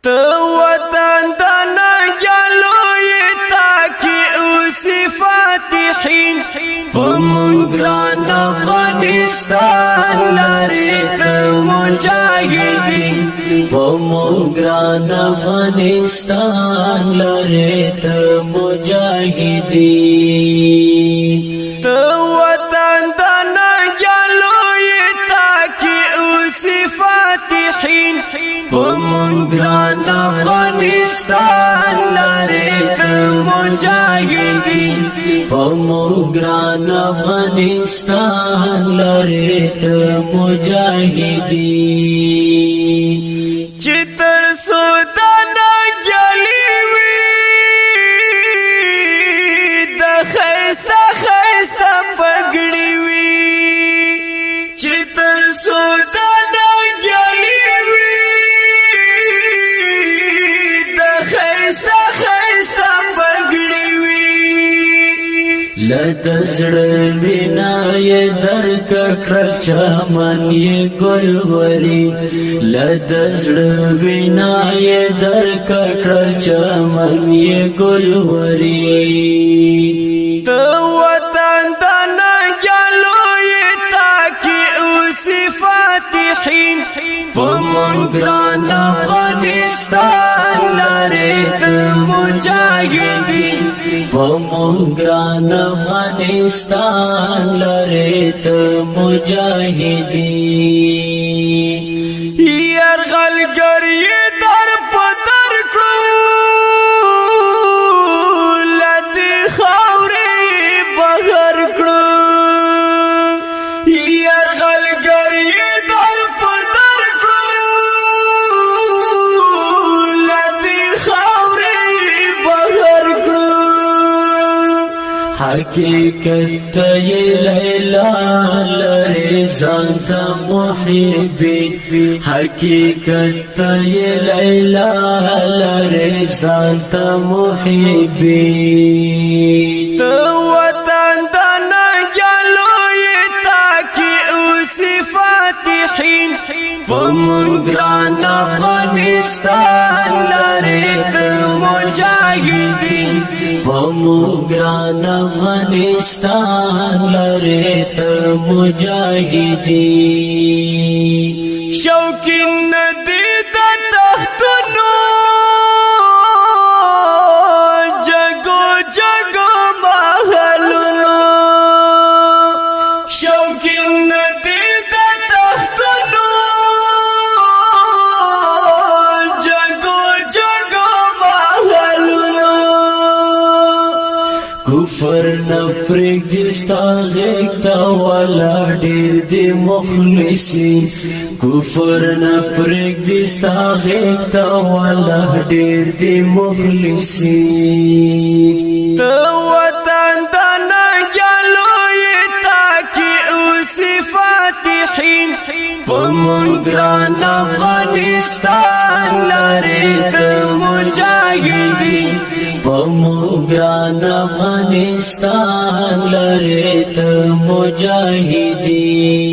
تو وطن دنا جلوی تاکی اوسی فاتحین پمون گران افغانستان لریت مجاہدین پمون گران افغانستان لریت مجاہدین تو وطن دنا جلوی تاکی اوسی فاتحین پمون گران افغانستان لریت مجاہدین پمون گران افغانستان لریت مجاہدین چتر سودانا جلی وی د خیستا خیستا پگڑی وی چتر سودانا جلی لدزړ وینا یې درک کړل چمن یې ګلوري لدزړ وینا یې درک کړل چمن یې ګلوري تو وطن دنا جلوی تاکی اوسی فاتحین پمون گران افغانستان لریت مجاہدین پمون گران افغانستان لریت مجاہدین یرغل گری در پدر کرو لدی خاوری بغر کرو یرغل گری در پدر کرو لدی خاوری بغر کرو حقیقت یہ لیلا لرے زانتا محبین حقیقت یہ لیلا لرے زانتا محبین تو وطن دنا جلوی تاکی اوسی فاتحین پمون گران افغانستان لریت مجاہدین پمون گران افغانستان لریت مجاہدین شوقین ندی دا تختنو جگو جگو محلونو شوقین ندی دا تختنو جگو جگو محلونو کفر نفرق دستا غیقتا والا دیر دی مخلصین کفر نفرق دستا غیقتا والا دیر دی مخلصین تو وطن دنا جلوی تاکی اوسی فاتحین پمون گران افغانستان لریت مجاہدین پمون گران افغانستان لریت مجاہدین